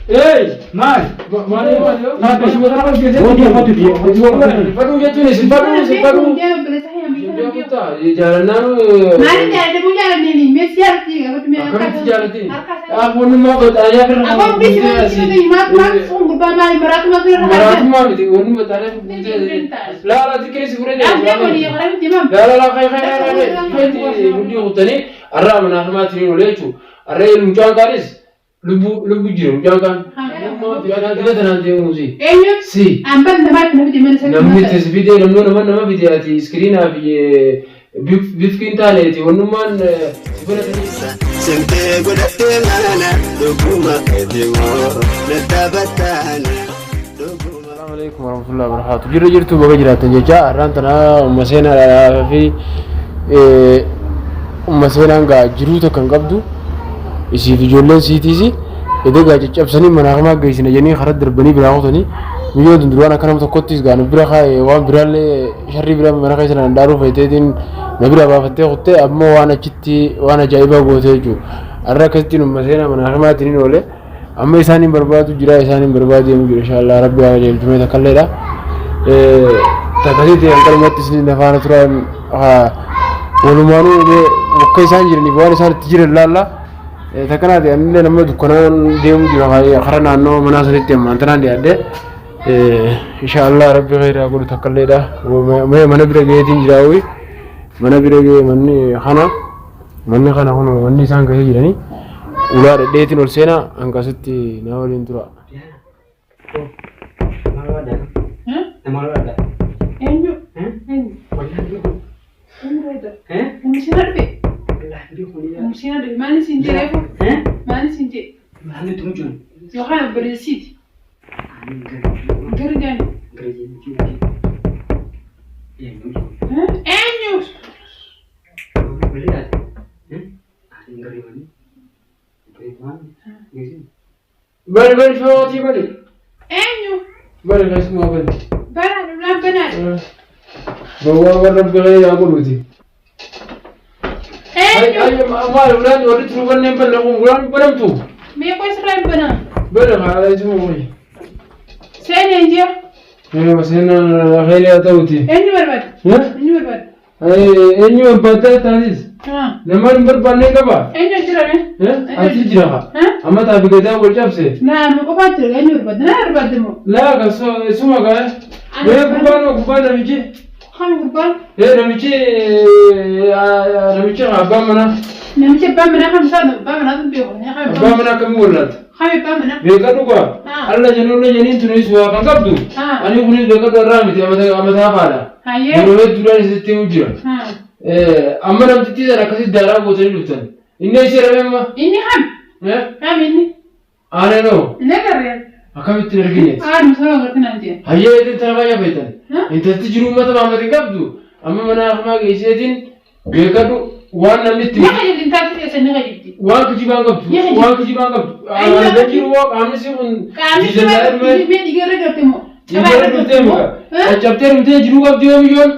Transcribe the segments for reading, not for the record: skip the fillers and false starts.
ايه مال ما بس ما راح يجي ودي ما تدي فدو جتوني فدو جالنا ما عندي هذا مو جالني مسيرتي قلت مي كم جالتي أقول ما بتأيّا كرنا أقول بيش ما تصون قبا ما مرات ما كرنا مرات ما بدي وني بتعرف لا تكري سكوري لا خير ودي غتني الرا من أخماتي وليتو الرا المجان كاريس لبو جيرو مجان كان ما في أنا كذا تنادي موسي سي أم بند ما تنبدي من سكين نمني تسبيدي نما بدي أتي سكرينا في بيفكين تالي تي ونمان سنتي قلت أنا دكوما كديمو نتابتانا السلام عليكم ورحمة الله وبركاته جرتوا بجرات جاء رانتنا مسينا في مسينا عن جروتا كان قبضو يصير في جولين سيتيزي إذا قاعد تجيبسني مناخما جيسنا جنين خرج دربني براهوتني ميجون دندوانا كلام تقطيس قانو براخا وان برالي شري برا مناخي سنا ندارو فيتين نبرا بافتة قطة أبما وانا كتي وانا جايبا قوتيجو الركزتين مسينا مناخما تنين وله أما إنسان بربادو جرا إنسان بربادو يمكن إن شاء الله ربي على الجميع تكللا تكذيتي أنكر ما تسني نفانا ترى ولمانو وكيسان جرني بوان إنسان تجري لا تكنا دي أني لما دكانان ديم جرا هاي خرنا أنو مناسبة تيم أنتنا دي أده إن شاء الله ربي غير أقول تكللا وما من برجع تنجراوي من برجع مني خنا هون مني سان كذي جراني ular deetin ol seena angkasitti na waliin tura. Nama ada. Enyu. Musina deh. Musina deh. Mana sinje lepo? Mana sinje? Mana tu muncul? Yohana beresit. Gergan. Enyu. Beliat. Gari mana? بل فواتي بل أيوه بل اسمه بل بنات بوا رب غير أقول ودي أي ما الولاد وريت له بني بل لهم ولاد بنمتو مية كويس رأي بنا بل على اسمه وين سين ينجح بس هنا غير أتوتي إني برباد إني برباد إني برباد تانيس لما نمبر بني كبا إني جرا أنتي جرا أما تابي كذا وجابسه لا ما قبضت إني برباد لا برباد مو لا كسو اسمه كذا وين كبان نمشي خامي كبان نمشي أبامنا نمشي أبامنا خمسة أبامنا تبيعه أبامنا كم ولد خامي أبامنا بيكادو كوا الله جنين توني سوا كم كابدو أنا كوني بيكادو رامي أما تابالا جنوه دولار ستة وجرا أما نم تيجي أنا كذي دارا بوتني لوتن إني إيش رأيما إني هم إني أنا نو لا كريم أكمل تركيني مسلم قلتنا أنتي هيا إذا ترى يا بيتن أنت تجرو ما تبغى ما تكابدو أما منا أخما كيسيتين بيكادو وانا متي يا خير أنت ترى سنة غيرتي وان كجيبان كابدو أنا بجيرو أنا سيكون جزائر ما يجري كتمو يجري أجابتر متى جرو كابدو مليون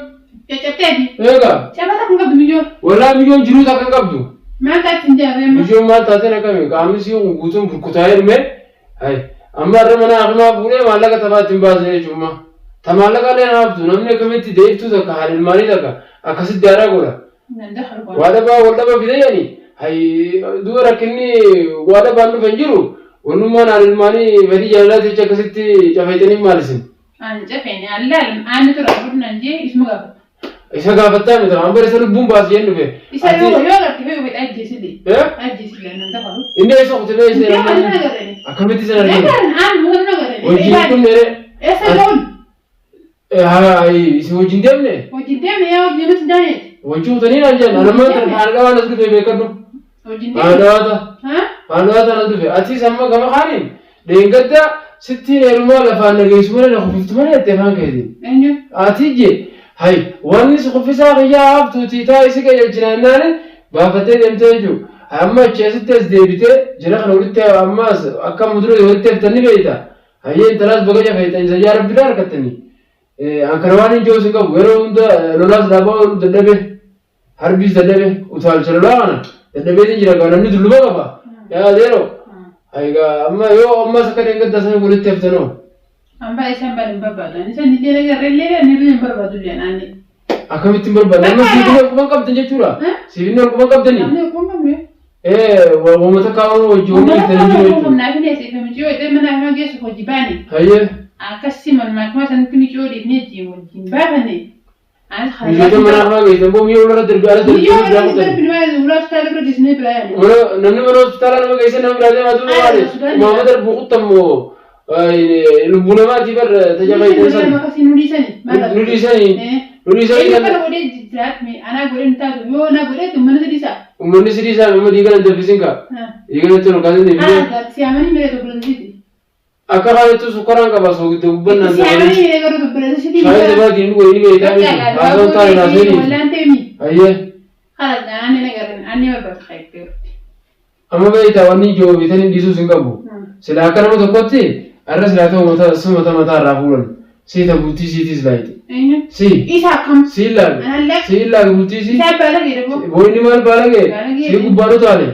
Cecetedi. Ega. Siapa tak enggak milion? Wala milion jiru tak enggak tu. Mana tinja memang. Milion mana tadi nak kami sih ngutum berkutayar me. Hai. Amma ramana akma bule malah kata baca timbas ni cuma. Thamala kalian apa tu? Namanya kami tidak itu tak halil mari tak. Akasit darah gula. Wada ba bidaya ni. Hai dua rakini wada bandu penjuru. Onuman halil mari beri jalan tu cakasit cafetani marisin. Anja peni Allah ane tu rapor nanje ismu apa? Isa gaafata mita ambar isa lubbuun baasee hin dhufe. Isa yoo garte yoo beet ajjeesile. Ajjeesile nanda qabu. Inni isa kutubee isa namni akkamitti isa arginu. Aan muhar nagare. Wajjin kun mere. Esa loon. Isa wajjin deemne. Wajjin deemne yaa wajjin nuti daane. Wajjin kutanii naan jenna nama haadha waan as dhufe beekadhu. Wajjin deemne. Haadha waan as dhufe atis amma gama kaaniin deengadda sitti heerumaa lafaan nageessu mana na kufiftu mana jettee faan keetiin. Eenyu. Ati je. Hai, wanni sukufisa ghiyaa haftuutii taa'isi qajeelchinaannaan baafattee deemtee jechuudha. Amma achi asitti as deebitee jira kana walitti ammaas akka mudura walitti haftanii beeyta. Hayyee intalaas baga jafeetan isa yaa rabbiidhaa harkattanii. Ankara waan hin joosin qabu yeroo hunda lolaas dhaabaa dadhabe harbiis dadhabe utaalcha lolaa kana dadhabeetiin jira qaba namni dulluma qaba. Yaa adeero Aiga amma sakadeen gadda sana walitti haftano. Amba isaan baan barbaadu. Isaan illee nagarreellee nirreen barbaadu jeenaani. Akkamittiin barbaadu? Amma sibiila kuma qabdan jechuudha. Sibiila kuma qabdani. Namni kuma qabne. Wamata kaawwan wajjin waliin ittiin jiru jechuudha. Naaf ni asii fami jiru iddoo mana nama geessu hojii baane. Hayyee. Akkasii malmaakuma sanatti miicoo dhiibnee jiru wajjin baafane. Mijoota mana nama geessan boo miyyoo wala darbii ala darbii miyyoo wala darbii wala hospitaala bira geessinee bira yaani. Namni mana hospitaala nama geessan nama biraa deemaa tuba maali? Maama darbii kuttammoo lubbuu namaatiif tajaajila san. Nudiisanii. Kan godhee jiraatme anaa godhee taatu yoo na godhee uummanni sidiisaa. Uummanni sidiisaa amma diigana dabbisin kaa. Diigana tolu kaasan deebiin. Siyaamanii mere tokko lolisiiti. Akka kaayyatuu sukkaraan qaba soogidda gubbannaan siyaamanii mere garuu tokko lolisiiti. Shaayi dabaa diinni godhanii beekaa miti. Haasawwan taa'ee naasanii. Wallaan teemi. Hayyee. Haala gaanii nagarren anni barbaadu kaayyattee. Amma beektaa wanni ijoo bitanii dhiisuus hin qabu. Silaa akka nama tokkotti arra silaa ta'u mataa irraa fuudhan. Siita bultii siitis laayite. Si. Isa akkam. Si ilaalu. Si ilaalu bultii si. Isa baalagee dhaboo. Boyni maal baalagee? Si gubbaanu taale.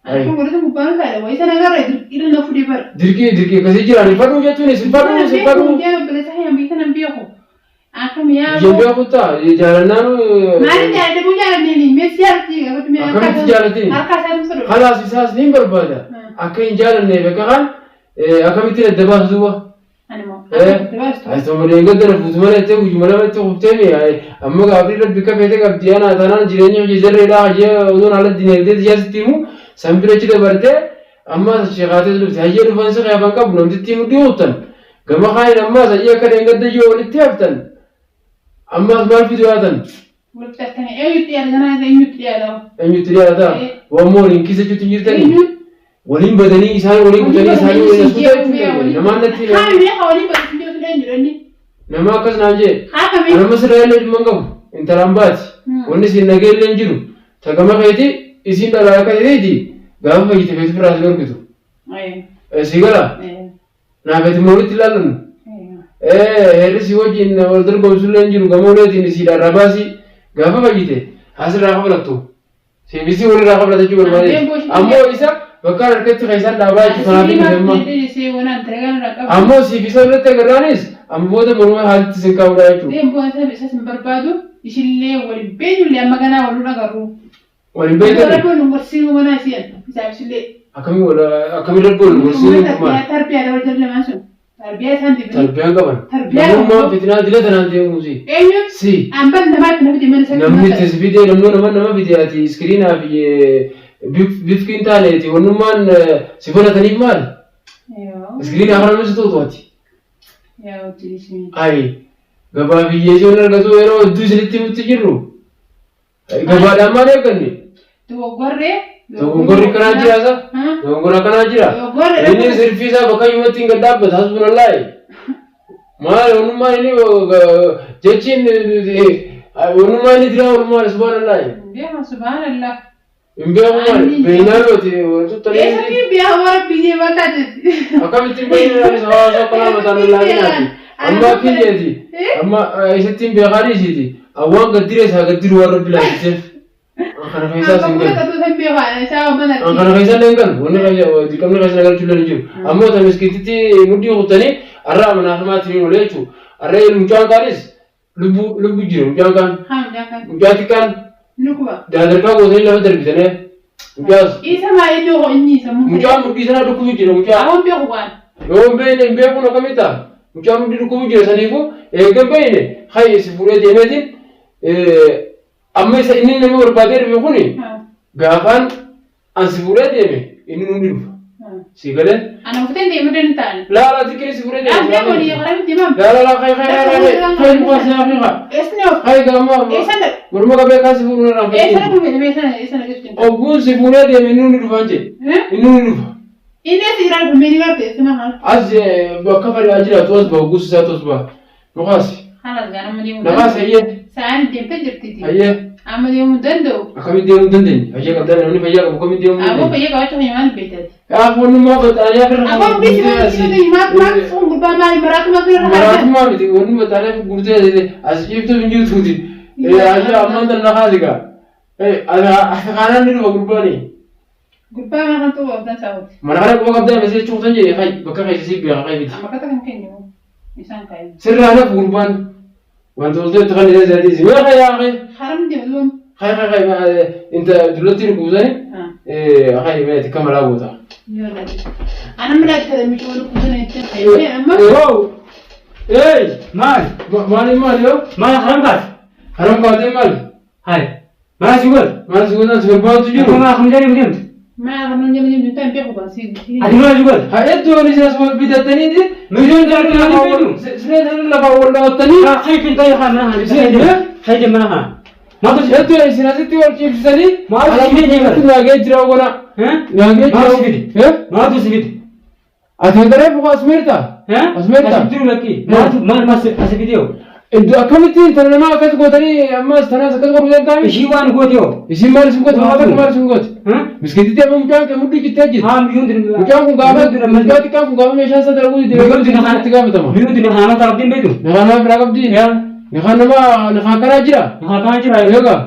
Akkuma godhatu gubbaanu taale wayii sana agarra dirqii na fudhee bara. Dirqii akkasii jiraani fadhuu jechuun si fadhuu si fadhuu. Jee obboleessa hayyam biitan hin beeku. Akkam yaa. Jee beeku taa jaalannaan. Maali jaalladhe buu jaalladheeni meessi jaalladhe gafatu mee akka. Akkamitti jaalladheeni? Harka isaatu fudhu. Khalaas isaas ni barbaada. Akka hin jaalanneef akka kan akkamitti adda baasuuba. Asuma deeggarra nafuutu mana itti guyyuma lama itti kuftee amma gaafii rabbi kafeete qabdi ana tanaan jireenya hojii zarreedhaa hajee ozoon haala dinagdee siyaasatti himu san birachi dabartee amma sheekaatee dhufte hayyee dhufansi qeefan qabu namtitti himu dhiyoottan gama kaaniin ammaas hayyee akka deeggarda yoo walitti haftan ammaas maal fidu yaatan. Eenyutti dhiyaata wammoo waliin keessa jirtu jirtanii. Waliin badanii isaan waliin kutanii isaan waliin askutaa jechuudha. Namaan natti nama akkas naan jee. Nama sirraa illee dhimma hin qabu. Intalaan baati. Wanni isin nagee illee hin jiru. Tagama keeti isin dhalaa akka ta'eeti gaafa fayyite feetu biraas ni argitu. Si gala. Naafeeti immoo walitti ilaallannu. Heerri si wajjin wal dorgomsu illee hin jiru. Gama uleetiin isiidhaan rabaasi gaafa fayyite asirraa qabalattu. Siibisii walirraa qabalata jechuudha barbaade. Ammoo isa bakka harkatti keessaan dhaabaa jechuudha kanaaf ammoo siifisa irratti agarraanis ammoota morma haalitti sin qabuudha jechuudha. Deemboon isa sin barbaadu ishillee waliin beenyullee amma ganaa waliin agarru. Waliin beenyullee. Rabboon nu gorsiinuu manaa isiyan isaaf ishillee. Akkamii rabboon nu gorsiinuu maal? Tarbiyaa daba jallemaan sun. Tarbiyaa isaan dibanii. Tarbiyaan qaban. Tarbiyaa qaban. Namummaa fitinaa dila tanaan deemuusi. Eenyu? Si. Ambaan namaatti nama deeman isa. Namni itti fidee nama fidee ati iskiriinaa fi bifkiin taaneeti wannummaan si fudhataniif maal? Iskiriin afran nuti tuutuati. Ayi gabaa biyyeessoon argatu yeroo hedduu isinitti himutti jirru. Gabaadhaan maal eegganne? Dogoggorri kanaa jira isa? Dogoggora kanaa jira? Inni sirfii isaa bakka himmatti hin gadhaabbata hasbunallaahi. Maal wannummaan inni jechiin wannummaan inni diraa wannummaan subhanallaahi. Subhanallah. Imbeekumaan beeynaalooti wantoota tolanii. Eessatti beekamara biyyee bakkaatti. Akkamitti beeynaanis hawaasa qolaa mataan lallaafinaati. Amma kiyyeeti. Amma eessatti beekaadhiisiiti. Awwaan gaddiree isaa gaddiru warra bilaachiseef. Kana keessaa sin galu. Kana keessaa illee hin galu. Wanni dirqamni keessa nagalchuu illee hin jiru. Ammoo ta miskiititti mudhii kuttanii har'a amanaafimaatti ni oole jechuudha. Har'a mucaan kaanis lubbu jira mucaan kaan. Mucaa xiqqaan. Daadarkaa gootanii lafa darbitanii mucaas. Isa maal iddoo ho'inni isa muka. Mucaan mudhii sana dhukkubu jira mucaa. Awwan beeku waan. Yoo hin beekuun akkamii ta'a? Mucaan mudhii dhukkubu jira saniifuu eegan beeyne hayya si fuudhee deemeetiin amma isa inni nama barbaadee dhufe kuni gaafaan an si fuudhee deeme inni nundi dhufa. Si galee. Ana uffateen deemuu danda'an. Laala xiqqee si fuudhee deeme. Asxee walii qaramti himam. Laala hay mukaas yaa fi Esni of. hay gaama. Eessana. Morma qabee kan si fuudhuu irraa fayyadu. Eessana dhufe eessana geessu. Obbuun si fuudhee deeme inni nundi dhufaan jee. Inni nundi dhufa. Inni asi irraa dhufe meeni garte eessana maal. As bakka fadhaa jira toos bahu guutu isaa toos baha. Mukaas. Haala gaarama deemuu. Namaas hayyee. Sa'aan deemtee jirti. Hayyee. Amma deemuu danda'u. Akkamitti deemuu dandeenye? Hayyee qabdaan namni fayyaa qabu akkamitti deemuu dandeenye? Aboo fayyaa qabaachuu kan maal beekati? Wannummaa baxaaniyaa firra. Aboo bisi maal maal sun gurbaa maal maraatuma firra. Maraatuma miti wanni baxaaniyaa gurtee as ciiftuu hin jirtuuti. Hayyee ammaan tan naqaasi gaa. Kaanaan ni dhufa gurbaani. Gurbaa kan tuh abdan sahut. Mana kana kuma qabda masih cuutan jedhe kai bakka keessi biya kai biti. Amma kata kan kenyu. Isaan kai. Sirra ana gurbaan wanto tolto takani da zadi zi ya kai ya kai. Haram di belum. Kai inta dulati kuzani kai ma tikamala buta. Yo lagi. Ana melihat kada micu kuzani itu kai amma. Wow. Mal yo. Mal haram kat Mal. Hai mana sugar Dan serbau tujuh. aku nggak akan jadi begini Ma kan nyam nyam nyam tempe ko ban sih. ada mana sugar Itu ni saya semua bidat tani di. Million dari mana itu Sebenarnya hari laba wala tani. Hai pintai ha mana hai di mana ha mau tuh Itu yang sini tu orang chips tani. Mau sini je, Mas. Itu lagi jirau guna. Lagi mau jirau. sini mau tuh sini Ada yang bukan asmerta. Asmerta. Asmita lagi mau masih video Itu akamiti tanah nama akan tu tani. Amma tanah sekat kau bukan kami. Isiwan gua dia Isi mar sunggut, apa mar sunggut. Miskin itu apa mungkin kamu mungkin kita aja. million dari Mungkin aku gawat, mungkin kamu gawat macam saya terlalu di dalam di dalam tiga betul. million dari hana tarafin betul Nakana beragam di. Nakana nakana aja. hana aja lah Ya kan?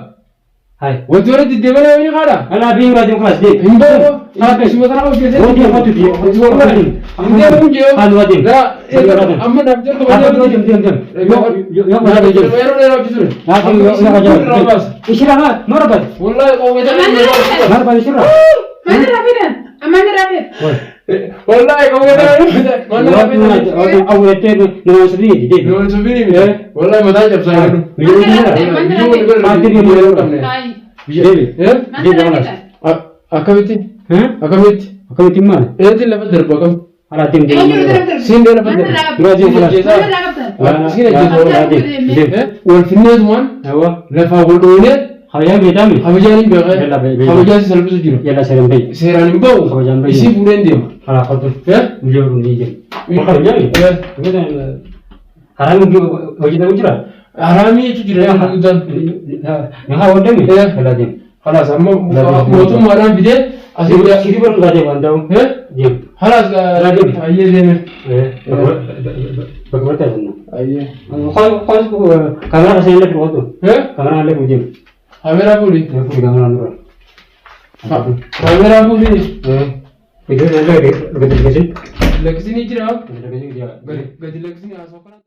hai Waktu ada di dewan ini kada. ala bing radio kelas deh Indo, ada semua tanah biasa. oh dia apa tuh dia India punya. kan wadin Amma daftar tu apa tuh diam yo mana diam Baru lewat justru. nanti yo aja istirahat marabat Wallahi kau kita. marabat istirahat Mana rapidan? Amana rapid. Wallahi kau kita. Mana waktu aku itu nama sendiri deh Nuan subini ya. Wallahi mata jam saya tu. Mati dia ni. Kai. Ya. Mana rapidan? Akamiti. hah Akamiti. aku itu mana Itu lepas terbakam. ala tim dia Sini dia lepas Mana terbakam. radio kelas Mana rapidan? Sini aja. Wal finnes man. awa Lepas goldonya. khaya bedami Habajani berapa? Bela, bela. Habajani selalu sejuru. yalla salam bay Serani bau. Habajani bay. Isi bulan dia. ala khatu Ya? miliar rundi je makanya Ya. kita haram wajib ujra Harami itu tidak yang hutan. yang hawa demi Ya. bela dia Halas, amma motu maran bide. Asal dia. sini baru enggak ada bandau Ya? dia Halas ka. Lagi. Aye dia. bagaimana tadi Aye. kalau kamera saya lihat waktu Ya? kamera lihat ujung Kamera puli. ya aku kamera nurul Kamera puli. video saya lihat dekat sini Lagi sini cerah. dekat sini dia Gadi lagi sini asal